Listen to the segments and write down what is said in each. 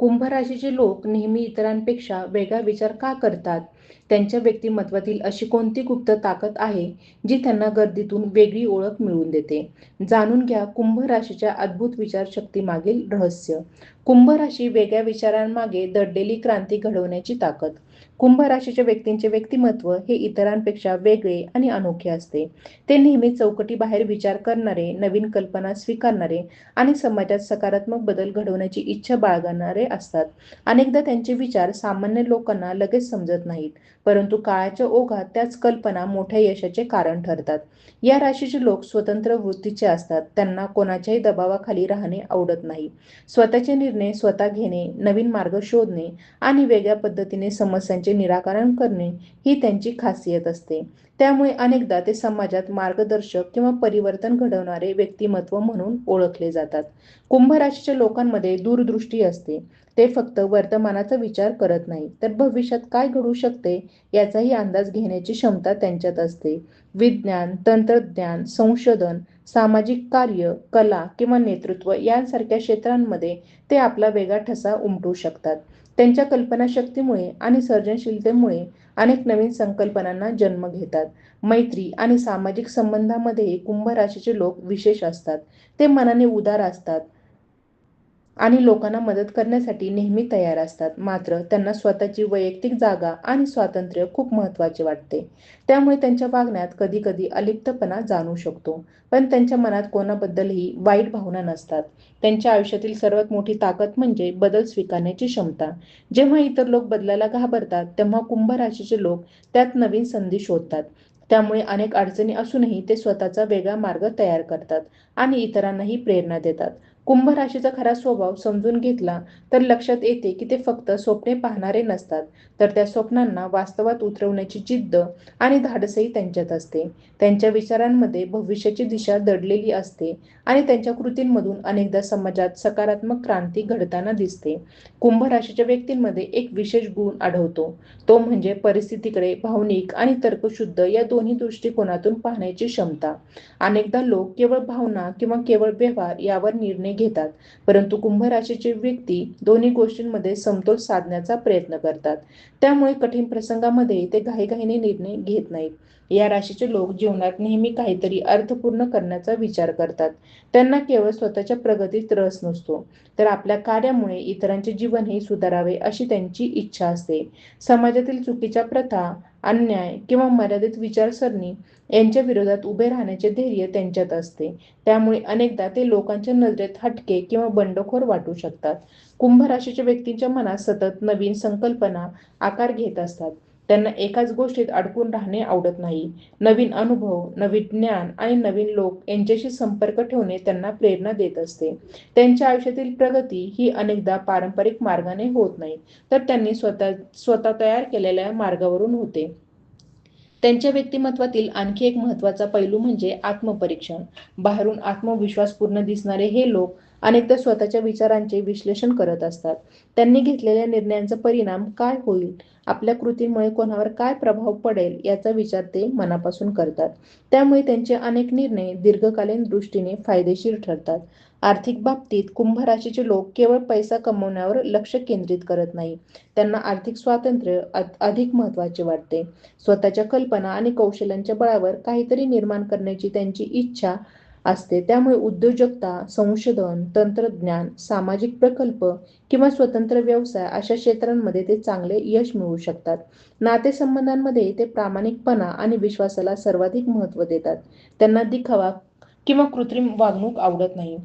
कुंभ राशीचे लोक नेहमी इतरांपेक्षा वेगळा विचार का करतात? त्यांच्या व्यक्तिमत्वातील अशी कोणती गुप्त ताकद आहे, जी त्यांना गर्दीतून वेगळी ओळख मिळवून देते? जाणून घ्या कुंभ राशीच्या अद्भुत विचारशक्तीमागील रहस्य. कुंभ राशी वेगळ्या विचारांमागे दडलेली क्रांती घडवण्याची ताकद. कुंभ राशीच्या व्यक्तींचे व्यक्तिमत्व हे इतरांपेक्षा वेगळे आणि अनोखे असते. ते नेहमी चौकटीबाहेर विचार करणारे, नवीन कल्पना स्वीकारणारे आणि समाजात सकारात्मक बदल घडवण्याची इच्छा बाळगणारे असतात. अनेकदा त्यांचे विचार सामान्य लोकांना लगेच समजत नाहीत, परंतु काळाच्या ओघात त्याच कल्पना मोठ्या यशाचे कारण ठरतात. या राशीचे लोक स्वतंत्र वृत्तीचे असतात. त्यांना कोणाच्याही दबावाखाली राहणे आवडत नाही. स्वतःचे निर्णय स्वतः घेणे, नवीन मार्ग शोधणे आणि वेगळ्या पद्धतीने समस्यांचे निराकरण करणे ही त्यांची खासियत असते. त्यामुळे अनेकदा ते समाजात मार्गदर्शक किंवा परिवर्तन घडवणारे व्यक्तिमत्व म्हणून ओळखले जातात. कुंभ राशीच्या लोकांमध्ये दूरदृष्टी असते. ते फक्त वर्तमानाचा विचार करत नाही, तर भविष्यात काय घडू शकते याचाही अंदाज घेण्याची क्षमता त्यांच्यात असते. विज्ञान, तंत्रज्ञान, संशोधन, सामाजिक कार्य, कला किंवा नेतृत्व यांसारख्या क्षेत्रांमध्ये ते आपला वेगळा ठसा उमटवू शकतात. त्यांच्या कल्पनाशक्तीमुळे आणि सर्जनशीलतेमुळे अनेक नवीन संकल्पनांना जन्म घेतात. मैत्री आणि सामाजिक संबंधामध्ये कुंभ राशीचे लोक विशेष असतात. ते मनाने उदार असतात आणि लोकांना मदत करण्यासाठी नेहमी तयार असतात. मात्र त्यांना स्वतःची वैयक्तिक जागा आणि स्वातंत्र्य खूप महत्त्वाचे वाटते. त्यामुळे त्यांच्या वागण्यात कधीकधी अलिप्तपणा जाणवू शकतो. पण त्यांच्या मनात कोणाबद्दलही वाईट भावना नसतात. त्यांच्या आयुष्यातील सर्वात मोठी ताकद म्हणजे बदल स्वीकारण्याची क्षमता. जेव्हा इतर लोक बदलायला घाबरतात, तेव्हा कुंभ राशीचे लोक त्यात नवीन संधी शोधतात. त्यामुळे अनेक अडचणी असूनही ते स्वतःचा वेगळा मार्ग तयार करतात आणि इतरांनाही प्रेरणा देतात. कुंभ राशीचा खरा स्वभाव समजून घेतला तर लक्षात येते की ते फक्त स्वप्ने पाहणारे नसतात, तर त्या स्वप्नांना वास्तवात उतरवण्याची जिद्द आणि धाडसही त्यांच्यात असते. त्यांच्या विचारांमध्ये भविष्याची दिशा दडलेली असते आणि त्यांच्या कृतींमधून अनेकदा समाजात सकारात्मक क्रांती घडताना दिसते. कुंभ राशीच्या व्यक्तींमध्ये एक विशेष गुण आढळतो, तो म्हणजे परिस्थितीकडे भावनिक आणि तर्कशुद्ध या दोन्ही दृष्टिकोनातून पाहण्याची क्षमता. अनेकदा लोक केवळ भावना किंवा केवळ व्यवहार यावर निर्णय घेतात, परंतु कुंभ राशीचे व्यक्ती दोन्ही गोष्टींमध्ये समतोल साधण्याचा प्रयत्न करतात. त्यामुळे कठीण प्रसंगामध्ये ते घाईघाईने निर्णय घेत नाहीत. या राशीचे लोक जीवनात नेहमी काहीतरी अर्थपूर्ण करण्याचा विचार करतात. त्यांना केवळ स्वतःच्या प्रगतीत रस नसतो, तर आपल्या कार्यामुळे इतरांचे जीवनही सुधारावे अशी त्यांची इच्छा असते. समाजातील चुकीच्या प्रथा, अन्याय किंवा मर्यादित विचारसरणी यांच्या विरोधात उभे राहण्याचे धैर्य त्यांच्यात असते. त्यामुळे अनेकदा ते लोकांच्या नजरेत हटके किंवा बंडखोर वाटू शकतात. कुंभ राशीच्या व्यक्तींच्या मनात सतत नवीन संकल्पना आकार घेत असतात. त्यांना एकाच गोष्टीत अडकून राहणे आवडत नाही. नवीन अनुभव, नवीन ज्ञान आणि नवीन लोक यांच्याशी संपर्क ठेवणे त्यांना प्रेरणा देत असते. त्यांच्या आयुष्यातील प्रगती ही अनेकदा पारंपरिक मार्गाने होत नाही, तर त्यांनी स्वतः तयार केलेल्या मार्गावरून होते. त्यांच्या व्यक्तिमत्वातील आणखी एक महत्त्वाचा पैलू म्हणजे आत्मपरीक्षण. बाहेरून आत्मविश्वासपूर्ण दिसणारे हे लोक अनेकदा स्वतःच्या विचारांचे विश्लेषण करत असतात. त्यांनी घेतलेल्या निर्णयांचा परिणाम काय होईल, आपल्या कृतीमुळे कोणावर काय प्रभाव पडेल याचा विचार ते मनापासून करतात. त्यामुळे त्यांचे अनेक निर्णय दीर्घकालीन दृष्टीने फायदेशीर ठरतात. आर्थिक बाबतीत कुंभ राशीचे लोक केवळ पैसा कमवण्यावर लक्ष केंद्रित करत नाही. त्यांना आर्थिक स्वातंत्र्य अधिक महत्त्वाचे वाटते. स्वतःच्या कल्पना आणि कौशल्यांच्या बळावर काहीतरी निर्माण करण्याची त्यांची इच्छा असते. त्यामुळे उद्योजकता, संशोधन, तंत्रज्ञान, सामाजिक प्रकल्प किंवा स्वतंत्र व्यवसाय अशा क्षेत्रांमध्ये ते चांगले यश मिळवू शकतात. नातेसंबंधांमध्ये ते प्रामाणिकपणा आणि विश्वासाला सर्वाधिक महत्त्व देतात. त्यांना दिखावा किंवा कृत्रिम वागणूक आवडत नाही.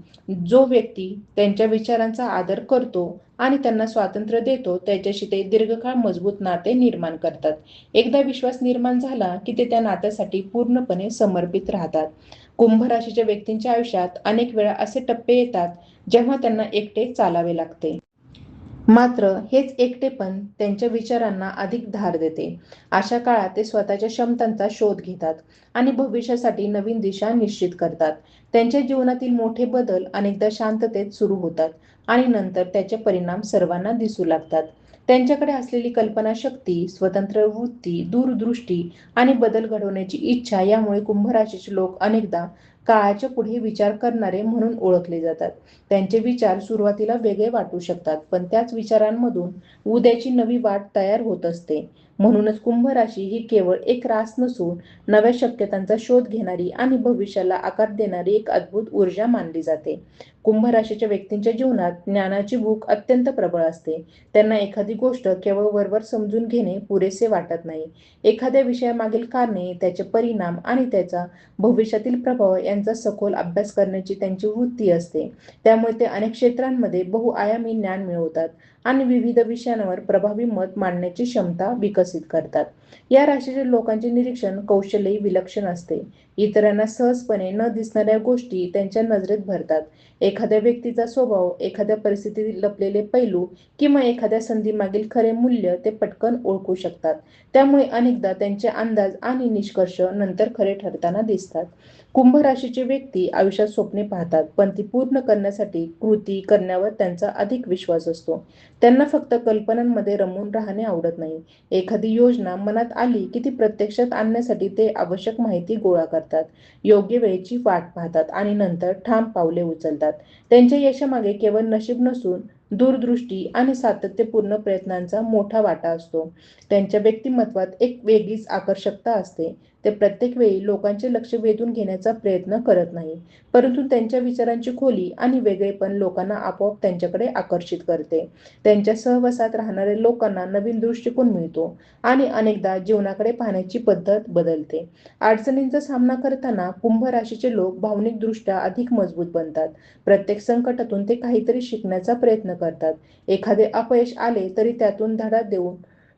जो व्यक्ती त्यांच्या विचारांचा आदर करतो आणि त्यांना स्वातंत्र्य देतो, त्याच्याशी ते दीर्घकाळ मजबूत नाते निर्माण करतात. एकदा विश्वास निर्माण झाला की ते त्या नात्यासाठी पूर्णपणे समर्पित राहतात. कुंभ राशीच्या व्यक्तींच्या आयुष्यात अनेक वेळा असे टप्पे येतात जेव्हा त्यांना एकटे चालावे लागते. मात्र हेच एकटेपण त्यांच्या विचारांना अधिक धार देते. अशा काळात ते स्वतःच्या क्षमतांचा शोध घेतात आणि भविष्यासाठी नवीन दिशा निश्चित करतात. त्यांच्या जीवनातील मोठे बदल अनेकदा शांततेत सुरू होतात आणि नंतर त्याचे परिणाम सर्वांना दिसू लागतात. त्यांच्याकडे असलेली कल्पनाशक्ती, स्वतंत्र वृत्ती, दूरदृष्टी आणि बदल घडवण्याची इच्छा यामुळे कुंभ राशीचे लोक अनेकदा काळाच्या पुढे विचार करणारे म्हणून ओळखले जातात. त्यांचे विचार सुरुवातीला वेगळे वाटू शकतात, पण त्याच विचारांमधून उद्याची नवी वाट तयार होत असते. म्हणूनच कुंभ राशी ही केवळ एक रास नसून नव्या शक्यतांचा शोध घेणारी आणि भविष्याला आकार देणारी एक अद्भुत ऊर्जा मानली जाते. कुंभ राशीच्या व्यक्तींच्या जीवनात ज्ञानाची भूक अत्यंत प्रबळ असते. त्यांना एखादी गोष्ट केवळ वरवर समजून घेणे पुरेसे वाटत नाही. एखाद्या विषयामागील कारणे, त्याचे परिणाम आणि त्याचा भविष्यातील प्रभाव यांचा सखोल अभ्यास करण्याची त्यांची वृत्ती असते. त्यामुळे ते अनेक क्षेत्रांमध्ये बहुआयामी ज्ञान मिळवतात आणि विविध विषयांवर प्रभावी मत मांडण्याची क्षमता विकसित करतात. या राशीच्या लोकांचे निरीक्षण कौशल्यही विलक्षण असते. इतरांना सहजपणे न दिसणाऱ्या गोष्टी त्यांच्या नजरेत भरतात. एखाद्या व्यक्तीचा स्वभाव, एखाद्या परिस्थितीतील लपलेले पैलू किंवा एखाद्या संधीमागील खरे मूल्य ते पटकन ओळखू शकतात. त्यामुळे अनेकदा त्यांचे अंदाज आणि निष्कर्ष नंतर खरे ठरताना दिसतात. कुंभ राशीचे व्यक्ती आयुष्यात स्वप्ने पाहतात, पण ती पूर्ण करण्यासाठी कृती करण्यावर त्यांचा अधिक विश्वास असतो. त्यांना फक्त कल्पनांमध्ये रमून राहणे आवडत नाही. एखादी योजना मनात आली की ती प्रत्यक्षात आणण्यासाठी ते आवश्यक माहिती गोळा करतात, योग्य वेळेची वाट पाहतात आणि नंतर ठाम पावले उचलतात. त्यांच्या यशामागे केवळ नशीब नसून दूरदृष्टी आणि सातत्यपूर्ण प्रयत्नांचा मोठा वाटा असतो. त्यांच्या व्यक्तिमत्वात एक वेगळीच आकर्षकता असते. ते प्रत्येक वेळी लोकांचे लक्ष वेधून घेण्याचा प्रयत्न करत नाही, परंतु त्यांच्या विचारांची खोली आणि वेगळेपण लोकांना आपोआप त्यांच्याकडे आकर्षित करते. त्यांच्या सहवासात राहणाऱ्या लोकांना नवीन दृष्टिकोन मिळतो आणि अनेकदा जीवनाकडे पाहण्याची पद्धत बदलते. अडचणींचा सामना करताना कुंभ राशीचे लोक भावनिकदृष्ट्या अधिक मजबूत बनतात. प्रत्येक संकटातून ते काहीतरी शिकण्याचा प्रयत्न करतात. एखादे अपयश आले तरी त्यातून धडा देऊन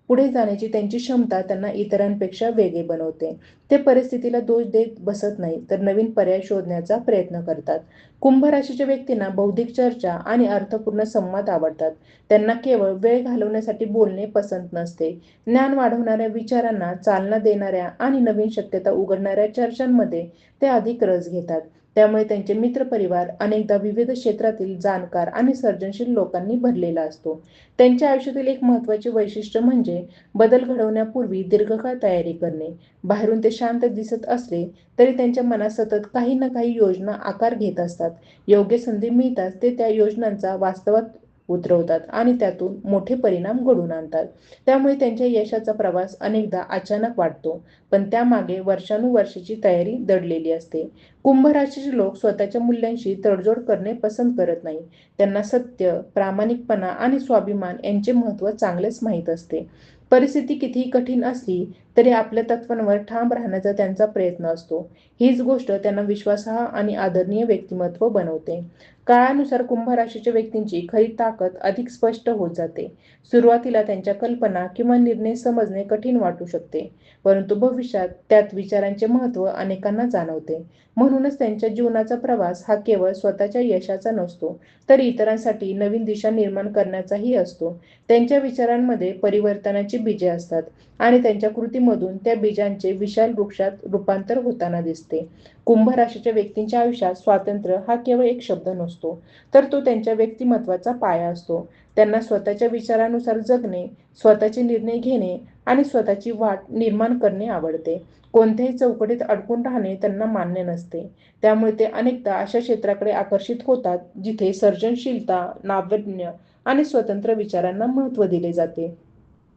पुढे जाण्याची त्यांची क्षमता त्यांना इतरांपेक्षा वेगळे बनवते. ते परिस्थितीला दोष देत बसत नाही, तर नवीन पर्याय शोधण्याचा प्रयत्न करतात. कुंभ राशीच्या व्यक्तींना बौद्धिक चर्चा आणि अर्थपूर्ण संवाद आवडतात. त्यांना केवळ वेळ घालवण्यासाठी बोलणे पसंत नसते. ज्ञान वाढवणाऱ्या विचारांना चालना देणाऱ्या आणि नवीन शक्यता उघडणाऱ्या चर्चांमध्ये ते अधिक रस घेतात. त्यामुळे त्यांचे मित्रपरिवार अनेकदा विविध क्षेत्रातील जाणकार आणि सर्जनशील लोकांनी भरलेला असतो. त्यांच्या आयुष्यातील एक महत्त्वाचे वैशिष्ट्य म्हणजे बदल घडवण्यापूर्वी दीर्घकाळ तयारी करणे. बाहेरून ते शांत दिसत असले तरी त्यांच्या मनात सतत काही ना काही योजना आकार घेत असतात. योग्य संधी मिळताच ते त्या योजनांचा वास्तवात उतरवतात आणि त्यातून मोठे परिणाम घडवून आणतात. त्यामुळे त्यांच्या यशाचा प्रवास अनेकदा अचानक वाटतो, पण त्यामागे वर्षानुवर्षाची तयारी दडलेली असते. कुंभ राशीचे लोक स्वतःच्या मूल्यांशी तडजोड करणे पसंत करत नाही. त्यांना सत्य, प्रामाणिकपणा आणि स्वाभिमान यांचे महत्त्व चांगलेच माहीत असते. परिस्थिती कितीही कठीण असली तरी आपल्या तत्वांवर ठाम राहण्याचा त्यांचा प्रयत्न असतो. हीच गोष्ट त्यांना विश्वासार्ह आणि आदरणीय व्यक्तिमत्व बनवते. काळानुसार कुंभ राशीच्या व्यक्तींची खरी ताकद अधिक स्पष्ट होत जाते. सुरुवातीला त्यांच्या कल्पना किंवा निर्णय समजणे कठीण वाटू शकते, परंतु भविष्यात त्यात विचारांचे महत्त्व अनेकांना जाणवते. म्हणूनच त्यांच्या जीवनाचा प्रवास हा केवळ स्वतःच्या यशाचा नसतो, तर इतरांसाठी नवीन दिशा निर्माण करण्याचाही असतो. त्यांच्या विचारांमध्ये परिवर्तनाची बीजे असतात आणि त्यांच्या कृतीमधून त्या बीजांचे विशाल वृक्षात रूपांतर होताना दिसते. कुंभ राशीच्या व्यक्तींच्या आयुष्यात स्वातंत्र्य हा केवळ एक शब्द नसतो, तर तो त्यांच्या व्यक्तिमत्वाचा पाया असतो. त्यांना स्वतःच्या विचारानुसार जगणे, स्वतःचे निर्णय घेणे आणि स्वतःची वाट निर्माण करणे आवडते. कोणत्याही चौकटीत अडकून राहणे त्यांना मान्य नसते. त्यामुळे ते अनेकदा अशा क्षेत्राकडे आकर्षित होतात जिथे सर्जनशीलता, नाविन्य आणि स्वतंत्र विचारांना महत्त्व दिले जाते.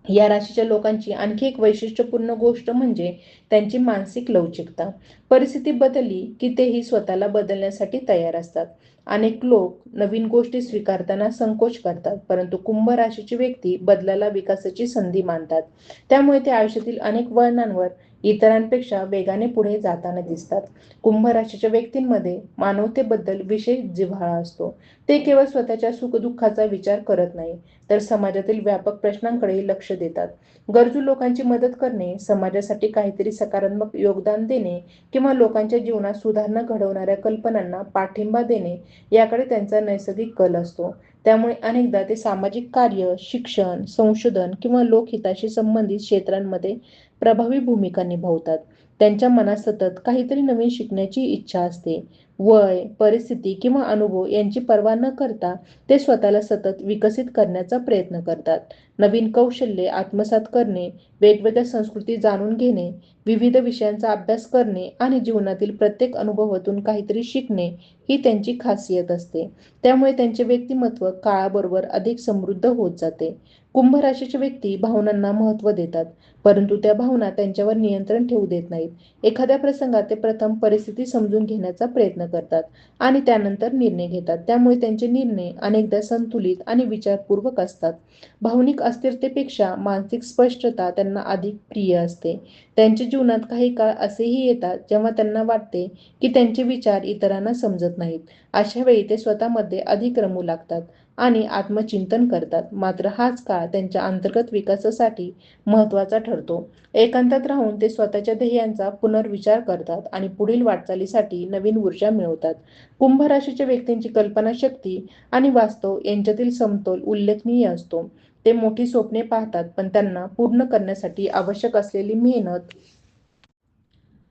या राशीच्या लोकांची आणखी एक वैशिष्ट्यपूर्ण गोष्ट म्हणजे त्यांची मानसिक लवचिकता. परिस्थिती बदलली की तेही स्वतःला बदलण्यासाठी तयार असतात. अनेक लोक नवीन गोष्टी स्वीकारताना संकोच करतात, परंतु कुंभ राशीची व्यक्ती बदलाला विकासाची संधी मानतात. त्यामुळे ते आयुष्यातील अनेक वळणांवर इतरांपेक्षा वेगाने पुढे जाताना दिसतात. कुंभ राशीच्या व्यक्तींमध्ये मानवतेबद्दल विशेष जिव्हाळा असतो. ते केवळ स्वतःच्या सुखदुःखाचा विचार करत नाही, तर समाजातील व्यापक प्रश्नांकडे लक्ष देतात. गरजू लोकांची मदत करणे, समाजासाठी काहीतरी सकारात्मक योगदान देणे किंवा लोकांच्या जीवनात सुधारणा घडवणाऱ्या कल्पनांना पाठिंबा देणे याकडे त्यांचा नैसर्गिक कल असतो. त्यामुळे अनेकदा ते सामाजिक कार्य, शिक्षण, संशोधन किंवा लोकहिताशी संबंधित क्षेत्रांमध्ये प्रभावी भूमिका निभावतात. त्यांच्या मनात सतत काहीतरी नवीन शिकण्याची इच्छा असते. वय, परिस्थिती किंवा अनुभव यांची पर्वा न करता ते स्वतःला सतत विकसित करण्याचा प्रयत्न करतात. नवीन कौशल्ये आत्मसात करणे, वेगवेगळ्या संस्कृती जाणून घेणे, विविध विषयांचा अभ्यास करणे आणि जीवनातील प्रत्येक अनुभवातून काहीतरी शिकणे ही त्यांची खासियत असते. त्यामुळे त्यांचे व्यक्तिमत्व काळाबरोबर अधिक समृद्ध होत जाते. कुंभ राशीचे व्यक्ती भावनांना महत्त्व देतात, परंतु त्या भावना त्यांच्यावर नियंत्रण ठेवू देत नाहीत. एखाद्या प्रसंगात ते प्रथम परिस्थिती समजून घेण्याचा प्रयत्न करतात आणि त्यानंतर निर्णय घेतात. त्यामुळे त्यांचे निर्णय अनेकदा संतुलित आणि विचारपूर्वक असतात. भावनिक अस्थिरतेपेक्षा मानसिक स्पष्टता त्यांना अधिक प्रिय असते. त्यांच्या जीवनात काही काळ असेही येतात जेव्हा त्यांना वाटते की त्यांचे विचार इतरांना समजत नाहीत. अशा वेळी ते स्वतःमध्ये अधिक रमू लागतात आणि आत्मचिंतन करतात. मात्र हाच काळ त्यांच्या अंतर्गत विकासासाठी महत्त्वाचा ठरतो. एकांतात राहून ते स्वतःच्या ध्येयांचा पुनर्विचार करतात आणि पुढील वाटचालीसाठी नवीन ऊर्जा मिळवतात. कुंभ राशीच्या व्यक्तींची कल्पनाशक्ती आणि वास्तव यांच्यातील समतोल उल्लेखनीय असतो. ते मोठी स्वप्ने पाहतात, पण त्यांना पूर्ण करण्यासाठी आवश्यक असलेली मेहनत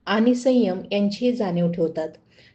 आणि संयम यांचीही जाणीव ठेवतात.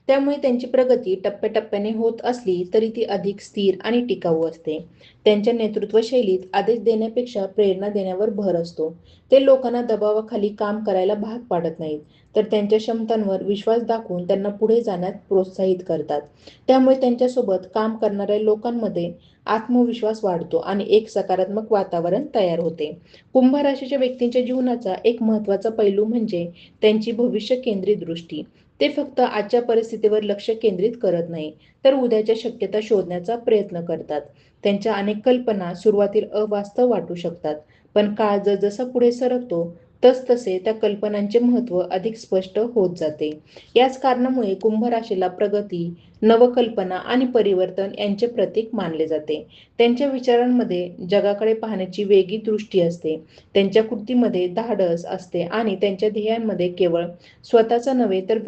त्यामुळे त्यांची प्रगती टप्प्याटप्प्याने होत असली तरी ती अधिक स्थिर आणि टिकाऊ असते. त्यांच्या नेतृत्व शैलीत आदेश देण्यापेक्षा प्रेरणा देण्यावर भर असतो. ते लोकांना दबावाखाली काम करायला भाग पाडत नाहीत, तर त्यांच्या क्षमतांवर विश्वास दाखवून त्यांना पुढे जाण्यात प्रोत्साहित करतात. त्यामुळे त्यांच्यासोबत काम करणाऱ्या लोकांमध्ये आत्मविश्वास वाढतो आणि एक सकारात्मक वातावरण तयार होते. कुंभ राशीच्या व्यक्तींच्या जीवनाचा एक महत्त्वाचा पैलू म्हणजे त्यांची भविष्य केंद्रित दृष्टी. ते फक्त आजच्या परिस्थितीवर लक्ष केंद्रित करत नाही, तर उद्याच्या शक्यता शोधण्याचा प्रयत्न करतात. त्यांच्या अनेक कल्पना सुरुवातीला अवास्तव वाटू शकतात, पण काळ जसजसा पुढे सरकतो तसतसे त्या कल्पनांचे महत्त्व अधिक स्पष्ट होत जाते. याच कारणामुळे कुंभ राशीला प्रगती, नवकल्पना आणि परिवर्तन यांचे प्रतीक मानले जाते. त्यांच्या विचारांमध्ये जगाकडे पाहण्याची वेगळी दृष्टी असते. त्यांच्या कृतीमध्ये धाडस असते आणि त्यांच्या ध्येयांमध्ये केवळ स्वतःचा नव्हे तर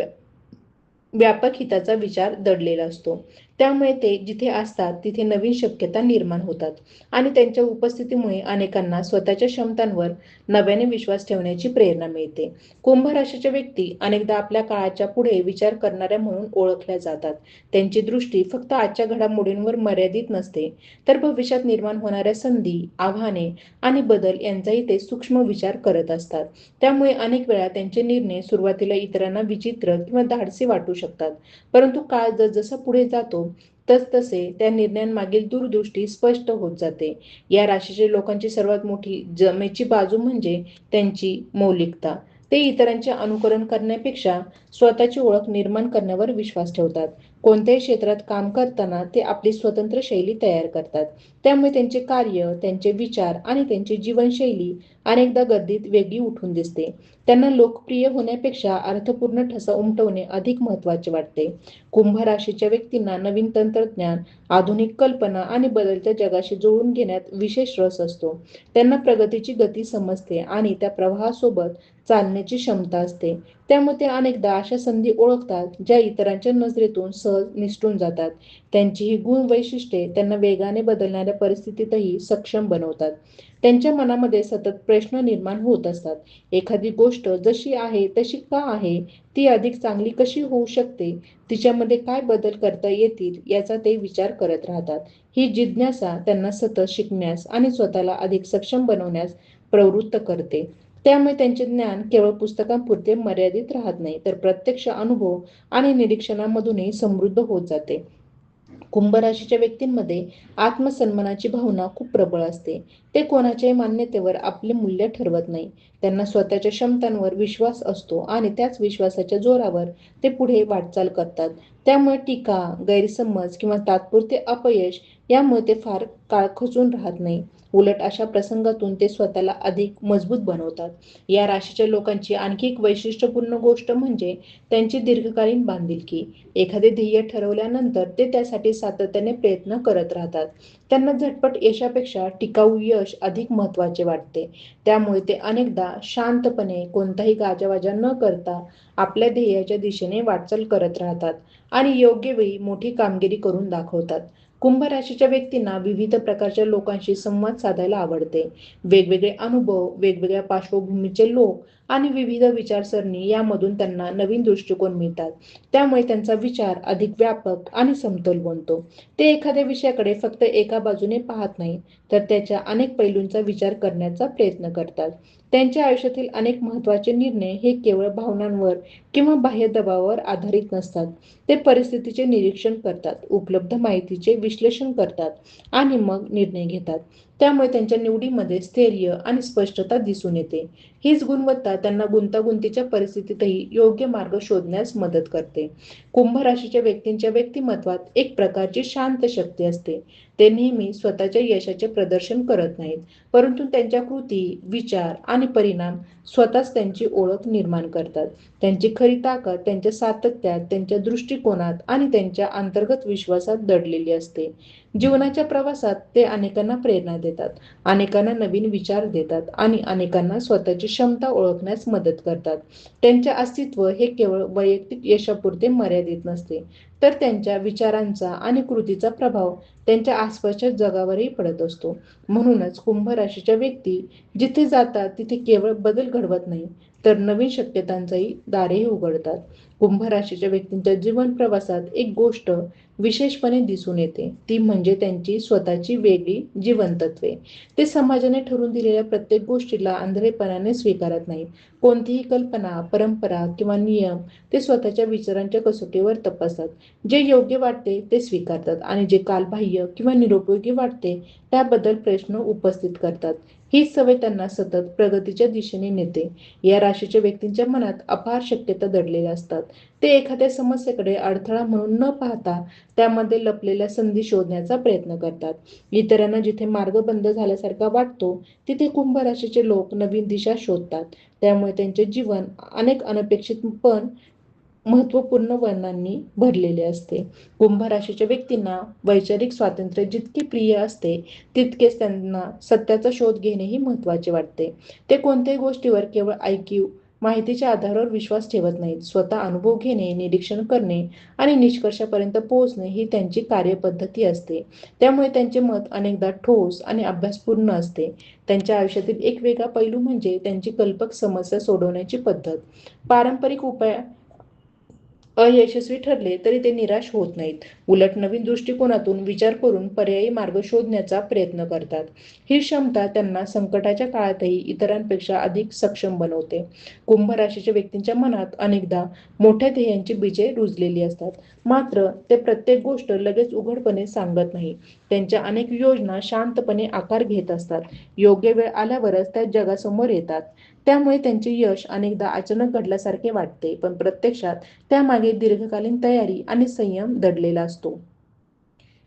व्यापक हिताचा विचार दडलेला असतो. त्यामुळे ते जिथे असतात तिथे नवीन शक्यता निर्माण होतात आणि त्यांच्या उपस्थितीमुळे अनेकांना स्वतःच्या क्षमतांवर नव्याने विश्वास ठेवण्याची प्रेरणा मिळते. कुंभ राशीच्या व्यक्ती अनेकदा आपल्या काळाच्या पुढे विचार करणाऱ्या म्हणून ओळखल्या जातात. त्यांची दृष्टी फक्त आजच्या घडामोडींवर मर्यादित नसते, तर भविष्यात निर्माण होणाऱ्या संधी, आव्हाने आणि बदल यांचाही ते सूक्ष्म विचार करत असतात. त्यामुळे अनेक वेळा त्यांचे निर्णय सुरुवातीला इतरांना विचित्र किंवा धाडसी वाटू शकतात, परंतु काळ जसजसा पुढे जातो तसतसे त्या निर्णयांमागील दूरदृष्टी स्पष्ट होत जाते. या राशीच्या लोकांची सर्वात मोठी जमेची बाजू म्हणजे त्यांची मौलिकता. ते इतरांचे अनुकरण करण्यापेक्षा स्वतःची ओळख निर्माण करण्यावर विश्वास ठेवतात. कोणत्याही क्षेत्रात काम करताना ते आपली स्वतंत्र शैली तयार करतात. त्यामुळे त्यांचे कार्य, त्यांचे विचार आणि त्यांची जीवनशैली अनेकदा गर्दीत वेगळी उठून दिसते. त्यांना लोकप्रिय होण्यापेक्षा अर्थपूर्ण ठसा उमटवणे अधिक महत्त्वाचे वाटते. कुंभ राशीच्या व्यक्तींना नवीन तंत्रज्ञान, आधुनिक कल्पना आणि बदलत्या जगाशी जुळवून घेण्यात विशेष रस असतो. त्यांना प्रगतीची गती समजते आणि त्या प्रवाहासोबत चालण्याची क्षमता असते. त्यामुळे ते अनेकदा अशा संधी ओळखतात ज्या इतरांच्या नजरेतून सहज निसटून जातात. त्यांची ही गुण वैशिष्ट्ये त्यांना वेगाने बदलणाऱ्या परिस्थितीतही सक्षम बनवतात. त्यांच्या मनामध्ये सतत प्रश्न निर्माण होत असतात. एखादी गोष्ट जशी आहे तशी का आहे? ती अधिक चांगली कशी होऊ शकते? तिच्यामध्ये काय बदल करता येतील याचा ते विचार करत राहतात. ही जिज्ञासा त्यांना सतत शिकण्यास आणि स्वतःला अधिक सक्षम बनवण्यास प्रवृत्त करते. त्यामुळे त्यांचे ज्ञान केवळ पुस्तकांपुरते मर्यादित राहत नाही, तर प्रत्यक्ष अनुभव आणि निरीक्षणामधूनही समृद्ध होत जाते. कुंभ राशीच्या व्यक्तींमध्ये आत्मसन्मानाची भावना खूप प्रबळ असते. ते कोणाच्याही मान्यतेवर आपले मूल्य ठरवत नाही. त्यांना स्वतःच्या क्षमतांवर विश्वास असतो आणि त्याच विश्वासाच्या जोरावर ते पुढे वाटचाल करतात. त्यामुळे टीका, गैरसमज किंवा तात्पुरते अपयश यामुळे ते फार काळ खचून राहत नाही. उलट अशा प्रसंगातून ते स्वतःला अधिक मजबूत बनवतात. या राशीच्या लोकांची आणखी एक वैशिष्ट्यपूर्ण गोष्ट म्हणजे त्यांची दीर्घकालीन बांधिलकी. एखादे ध्येय ठरवल्यानंतर ते त्यासाठी सातत्याने प्रयत्न करत राहतात. त्यांना झटपट यशापेक्षा टिकाऊ यश अधिक महत्त्वाचे वाटते. त्यामुळे ते अनेकदा शांतपणे कोणताही गाजावाजा न करता आपल्या ध्येयाच्या दिशेने वाटचाल करत राहतात आणि योग्य वेळी मोठी कामगिरी करून दाखवतात. कुंभ राशीच्या व्यक्तींना विविध प्रकारच्या लोकांशी संवाद साधायला आवडते. वेगवेगळे अनुभव, वेगवेगळ्या पार्श्वभूमीचे लोक आणि विविध विचारसरणी यामधून त्यांना नवीन दृष्टिकोन मिळतात. त्यामुळे त्यांचा विचार अधिक व्यापक आणि समतोल बनतो. ते एखाद्या विषयाकडे फक्त एका बाजूने पाहत नाही, तर त्याच्या अनेक पैलूंचा विचार करण्याचा प्रयत्न करतात. त्यांच्या आयुष्यातील अनेक महत्त्वाचे निर्णय हे केवळ भावनांवर किंवा बाह्य दबावावर आधारित नसतात. ते परिस्थितीचे निरीक्षण करतात, उपलब्ध माहितीचे विश्लेषण करतात आणि मग निर्णय घेतात. त्यामुळे त्यांच्या निवडीमध्ये स्थैर्य आणि स्पष्टता दिसून येते. हीच गुणवत्ता त्यांना गुंतागुंतीच्या परिस्थितीतही योग्य मार्ग शोधण्यास मदत करते. कुंभ राशीच्या व्यक्तींच्या व्यक्तिमत्वात एक प्रकारची शांत शक्ती असते. ते नेहमी स्वतःच्या यशाचे प्रदर्शन करत नाहीत, परंतु त्यांच्या कृती, विचार आणि परिणाम स्वतःच त्यांची ओळख निर्माण करतात. त्यांची खरी ताकद त्यांच्या सातत्यात, त्यांच्या दृष्टिकोनात आणि त्यांच्या अंतर्गत विश्वासात दडलेली असते. जीवनाच्या प्रवासात ते अनेकांना प्रेरणा देतात, अनेकांना नवीन विचार देतात आणि अनेकांना स्वतःची क्षमता ओळखण्यास मदत करतात. त्यांचे अस्तित्व हे केवळ वैयक्तिक यशापुरते मर्यादित नसते, तर त्यांच्या विचारांचा आणि कृतीचा प्रभाव त्यांच्या आसपासच्या जगावरही पडत असतो. म्हणूनच कुंभ राशीच्या व्यक्ती जिथे जातात तिथे केवळ बदल घडवत नाही, तर नवीन शक्यतांचाही दारेही उघडतात. कुंभ राशीच्या व्यक्तींच्या जीवन प्रवासात एक गोष्ट विशेषपणे दिसून येते, ती म्हणजे त्यांची स्वतःची वेगळी जीवनतत्त्वे. ते समाजाने ठरवून दिलेल्या प्रत्येक गोष्टीला आंधळेपणाने स्वीकारत नाहीत. कोणतीही कल्पना, परंपरा किंवा नियम ते स्वतःच्या विचारांच्या कसोटीवर तपासतात. जे योग्य वाटते ते स्वीकारतात आणि जे कालबाह्य किंवा निरुपयोगी वाटते त्याबद्दल प्रश्न उपस्थित करतात. हीच सवय त्यांना सतत प्रगतीच्या दिशेने नेते. या राशीच्या व्यक्तींच्या मनात अपार शक्यता दडलेल्या असतात. ते एखाद्या समस्येकडे अडथळा म्हणून न पाहता त्यामध्ये लपलेल्या संधी शोधण्याचा प्रयत्न करतात. इतरांना जिथे मार्ग बंद झाल्यासारखा वाटतो, तिथे कुंभ राशीचे लोक नवीन दिशा शोधतात. त्यामुळे त्यांचे जीवन अनेक अनपेक्षित पण महत्त्वपूर्ण वळणांनी भरलेले असते. कुंभ राशीच्या व्यक्तींना वैचारिक स्वातंत्र्य जितके प्रिय असते, तितकेच त्यांना सत्याचा शोध घेणेही महत्त्वाचे वाटते. ते कोणत्याही गोष्टीवर केवळ ऐकीव माहितीच्या आधारावर विश्वास ठेवत नाहीत. स्वतः अनुभव घेणे, निरीक्षण करणे आणि निष्कर्षापर्यंत पोहोचणे ही त्यांची कार्यपद्धती असते. त्यामुळे त्यांचे मत अनेकदा ठोस आणि अभ्यासपूर्ण असते. त्यांच्या आयुष्यातील एक वेगळा पैलू म्हणजे त्यांची कल्पक समस्या सोडवण्याची पद्धत. पारंपरिक उपाय अयशस्वी ठरले तरी ते निराश होत नाहीत. उलट नवीन दृष्टिकोनातून विचार करून पर्यायी मार्ग शोधण्याचा प्रयत्न करतात. ही क्षमता त्यांना संकटाच्या काळातही इतरांपेक्षा अधिक सक्षम बनवते. कुंभ राशीच्या व्यक्तींच्या मनात अनेकदा मोठ्या ध्येयांची बीजे रुजलेली असतात. मात्र ते प्रत्येक गोष्ट लगेच उघडपणे सांगत नाही. त्यांच्या अनेक योजना शांतपणे आकार घेत असतात. योग्य वेळ आल्यावरच त्या जगासमोर येतात. त्यामुळे त्यांचे यश अनेकदा अचानक घडल्यासारखे वाटते, पण प्रत्यक्षात त्यामागे दीर्घकालीन तयारी आणि संयम दडलेला असतो.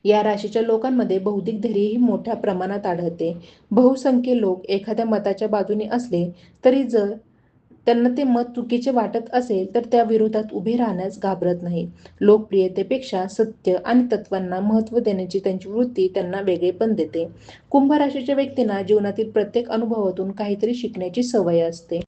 या राशीच्या लोकांमध्ये बौद्धिक धैर्यही मोठ्या प्रमाणात आढळते. बहुसंख्य लोक एखाद्या मताच्या बाजूने असले तरी जर त्यांना ते मत चुकीचे वाटत असेल तर त्या विरोधात उभे राहण्यास घाबरत नाहीत. लोकप्रियतेपेक्षा सत्य आणि तत्वांना महत्त्व देण्याची त्यांची वृत्ती त्यांना वेगळेपण देते. कुंभ राशीच्या व्यक्तींना जीवनातील प्रत्येक अनुभवातून काहीतरी शिकण्याची सवय असते.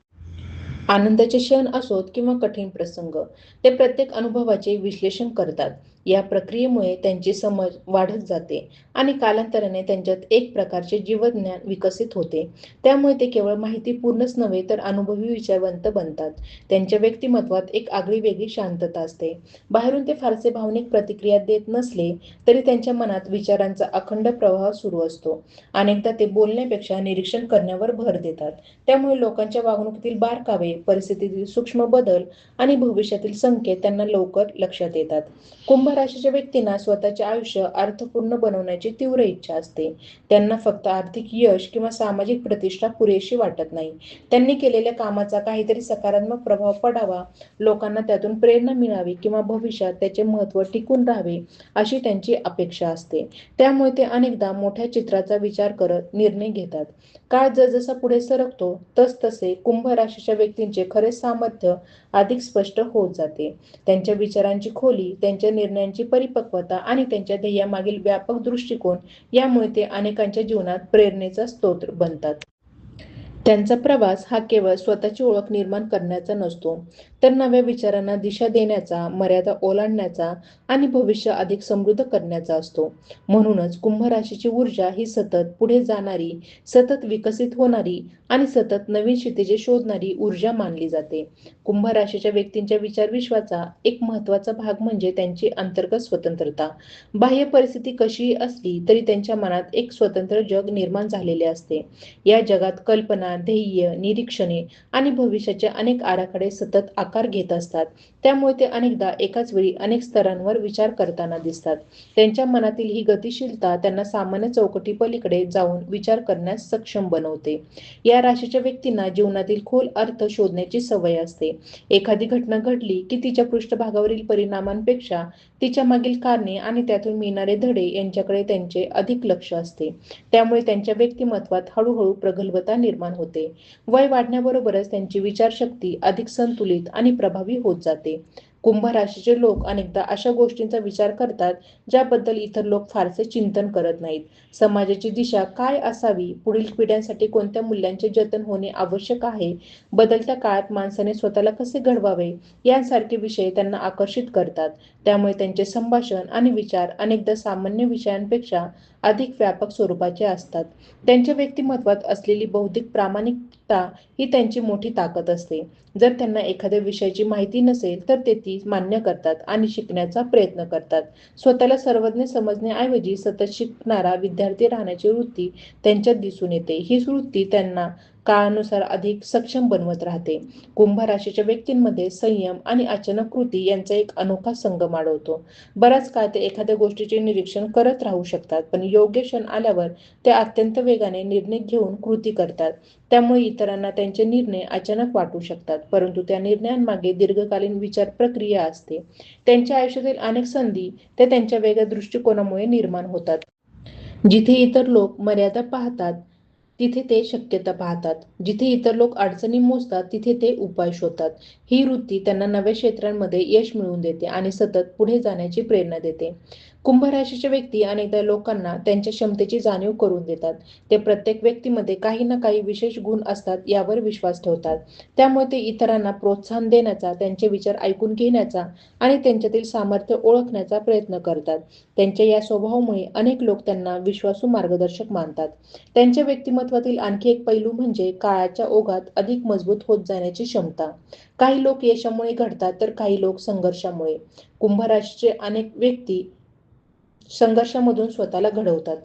आनंदाचे क्षण असोत किंवा कठीण प्रसंग, ते प्रत्येक अनुभवाचे विश्लेषण करतात. या प्रक्रियेमुळे त्यांची समज वाढत जाते आणि कालांतराने त्यांच्यात एक प्रकारचे जीवज्ञान विकसित होते. त्यामुळे ते केवळ माहितीपूर्णच नव्हे तर अनुभवी विचारवंत बनतात. त्यांच्या व्यक्तिमत्वात एक आगळीवेगळी शांतता असते. बाहेरून ते फारसे भावनिक प्रतिक्रिया देत नसले तरी त्यांच्या मनात विचारांचा अखंड प्रवाह सुरू असतो. अनेकदा ते बोलण्यापेक्षा निरीक्षण करण्यावर भर देतात. त्यामुळे लोकांच्या वागणुकीतील बारकावे, परिस्थितीतील सूक्ष्म बदल आणि भविष्यातील संकेत त्यांना लवकर लक्षात येतात. कुंभ राशीच्या व्यक्तींना स्वतःचे आयुष्य अर्थपूर्ण बनवण्याची तीव्र इच्छा असते. त्यांना फक्त आर्थिक यश किंवा सामाजिक प्रतिष्ठा पुरेशी वाटत नाही. त्यांनी केलेल्या कामाचा काहीतरी सकारात्मक प्रभाव पडावा, लोकांना त्यातून प्रेरणा मिळावी किंवा भविष्यात त्याचे महत्त्व टिकून राहावे अशी त्यांची अपेक्षा असते. त्यामुळे ते अनेकदा मोठ्या चित्राचा विचार करत निर्णय घेतात. काळ जसजसा पुढे सरकतो तसतसे कुंभ राशीच्या व्यक्तींचे खरे सामर्थ्य अधिक स्पष्ट होत जाते. त्यांच्या विचारांची खोली, त्यांच्या निर्णयांची परिपक्वता आणि त्यांच्या ध्येयामागील व्यापक दृष्टिकोन यामुळे ते अनेकांच्या जीवनात प्रेरणेचा स्रोत बनतात. त्यांचा प्रवास हा केवळ स्वतःची ओळख निर्माण करण्याचा नसतो, तर नव्या विचारांना दिशा देण्याचा, मर्यादा ओलांडण्याचा आणि भविष्य अधिक समृद्ध करण्याचा असतो. म्हणूनच कुंभ राशीची ऊर्जा ही सतत पुढे जाणारी, सतत विकसित होणारी आणि सतत नवीन क्षितिजे शोधणारी ऊर्जा मानली जाते. कुंभ राशीच्या व्यक्तींच्या विचार विश्वाचा एक महत्त्वाचा भाग म्हणजे त्यांची अंतर्गत स्वतंत्रता. बाह्य परिस्थिती कशीही असली तरी त्यांच्या मनात एक स्वतंत्र जग निर्माण झालेले असते. या जगात कल्पना, ध्येय, निरीक्षणे आणि भविष्याचे अनेक आराखडे सतत आकार घेत असतात. त्यामुळे ते अनेकदा एकाच वेळी अनेक स्तरांवर विचार करताना दिसतात. त्यांच्या मनातील ही गतिशीलता त्यांना सामान्य चौकटीपलीकडे जाऊन विचार करण्यास सक्षम बनवते. या राशीच्या व्यक्तींना जीवनातील खोल अर्थ शोधण्याची सवय असते. एखादी घटना घडली की तिच्या पृष्ठभागावरील परिणामांपेक्षा तिच्या मागील कारणे आणि त्यातून मिळणारे धडे यांच्याकडे त्यांचे अधिक लक्ष असते. त्यामुळे त्यांच्या व्यक्तिमत्वात हळूहळू प्रगल्भता निर्माण होते. वय वाढण्याबरोबरच त्यांची विचारशक्ती अधिक संतुलित आणि प्रभावी होत जाते. कुंभ राशीचे लोक अनेकदा अशा गोष्टींचा विचार करतात ज्याबद्दल इतर लोक फारसे चिंतन करत नाहीत. समाजाची दिशा काय असावी, पुढील पिढ्यांसाठी कोणत्या मूल्यांचे जतन होणे आवश्यक आहे, बदलत्या काळात माणसाने स्वतःला कसे घडवावे यांसारखे विषय त्यांना आकर्षित करतात. त्यामुळे त्यांचे संभाषण आणि विचार अनेकदा सामान्य विषयांपेक्षा अधिक व्यापक स्वरूपाचे असतात. त्यांच्या व्यक्तिमत्वात असलेली बौद्धिक प्रामाणिकता ही त्यांची मोठी ताकद असते. जर त्यांना एखाद्या विषयाची माहिती नसेल तर ते ती मान्य करतात आणि शिकण्याचा प्रयत्न करतात. स्वतःला सर्वज्ञ समजण्याऐवजी सतत शिकणारा विद्यार्थी राहण्याची वृत्ती त्यांच्यात दिसून येते. ही वृत्ती त्यांना काळानुसार अधिक सक्षम बनवत राहते. कुंभ राशीच्या व्यक्तींमध्ये संयम आणि अचानक कृती यांचा एक अनोखा संगम आढळतो. बराच काळ ते एखाद्या गोष्टीचे निरीक्षण करत राहू शकतात, पण योग्य क्षण आल्यावर ते अत्यंत वेगाने निर्णय घेऊन कृती करतात. त्यामुळे इतरांना त्यांचे निर्णय अचानक वाटू शकतात, परंतु त्या निर्णयांमागे दीर्घकालीन विचार प्रक्रिया असते. त्यांच्या आयुष्यातील अनेक संधी ते त्यांच्या वेगळ्या दृष्टिकोनामुळे निर्माण होतात. जिथे इतर लोक मर्यादा पाहतात तिथे ते शक्यता पाहतात. जिथे इतर लोक अडचणी मोजतात तिथे ते उपाय शोधतात. ही वृत्ती त्यांना नव्या क्षेत्रांमध्ये यश मिळवून देते आणि सतत पुढे जाण्याची प्रेरणा देते. कुंभ राशीचे व्यक्ती अनेकदा लोकांना त्यांच्या क्षमतेची जाणीव करून देतात. ते प्रत्येक व्यक्तीमध्ये काही ना काही विशेष गुण असतात यावर विश्वास ठेवतात. त्यामुळे ते इतरांना प्रोत्साहन देण्याचा, त्यांचे विचार ऐकून घेण्याचा आणि त्यांच्यातील सामर्थ्य ओळखण्याचा प्रयत्न करतात. त्यांच्या या स्वभावामुळे अनेक लोक त्यांना विश्वासू मार्गदर्शक मानतात. त्यांच्या व्यक्तिमत्वातील आणखी एक पैलू म्हणजे काळाच्या ओघात अधिक मजबूत होत जाण्याची क्षमता. काही लोक यशामुळे घडतात तर काही लोक संघर्षामुळे. कुंभ राशीचे अनेक व्यक्ती संघर्षामधून स्वतःला घडवतात.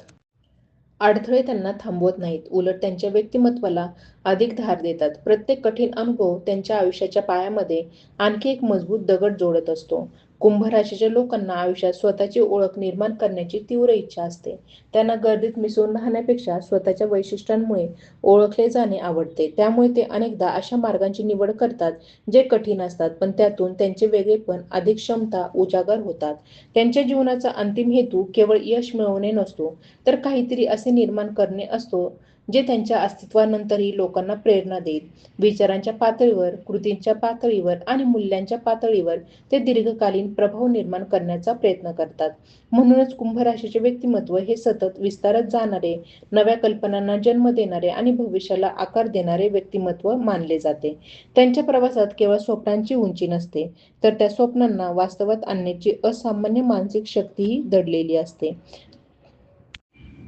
अडथळे त्यांना थांबवत नाहीत, उलट त्यांच्या व्यक्तिमत्वाला अधिक धार देतात. प्रत्येक कठीण अनुभव त्यांच्या आयुष्याच्या पायामध्ये आणखी एक मजबूत दगड जोडत असतो. कुंभ राशीच्या लोकांना आयुष्यात स्वतःची ओळख निर्माण करण्याची तीव्र इच्छा असते. त्यांना गर्दीत मिसळून राहण्यापेक्षा स्वतःच्या वैशिष्ट्यांमुळे ओळखले जाणे आवडते. त्यामुळे ते अनेकदा अशा मार्गांची निवड करतात जे कठीण असतात, पण त्यातून त्यांचे वेगळेपण अधिक क्षमता उजागर होतात. त्यांच्या जीवनाचा अंतिम हेतू केवळ यश मिळवणे नसतो, तर काहीतरी असे निर्माण करणे असतो जे त्यांच्या अस्तित्वानंतरही लोकांना प्रेरणा देईल. विचारांच्या पातळीवर, कृतींच्या पातळीवर आणि मूल्यांच्या पातळीवर ते दीर्घकालीन प्रभाव निर्माण करण्याचा प्रयत्न करतात. म्हणूनच कुंभ राशीचे व्यक्तिमत्व हे सतत विस्तारत जाणारे, नव्या कल्पनांना जन्म देणारे आणि भविष्याला आकार देणारे व्यक्तिमत्व मानले जाते. त्यांच्या प्रवासात केवळ स्वप्नांची उंची नसते, तर त्या स्वप्नांना वास्तवात आणण्याची असामान्य मानसिक शक्तीही दडलेली असते.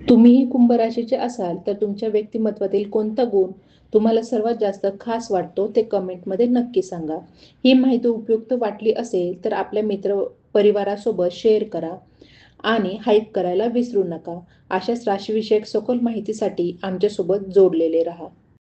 तुम्हीही कुंभ राशीचे असाल तर तुमच्या व्यक्तिमत्वातील कोणता गुण तुम्हाला सर्वात जास्त खास वाटतो ते कमेंटमध्ये नक्की सांगा. ही माहिती उपयुक्त वाटली असेल तर आपल्या मित्र परिवारासोबत शेअर करा आणि हाईप करायला विसरू नका. अशाच राशीविषयक सखोल माहितीसाठी आमच्यासोबत जोडलेले राहा.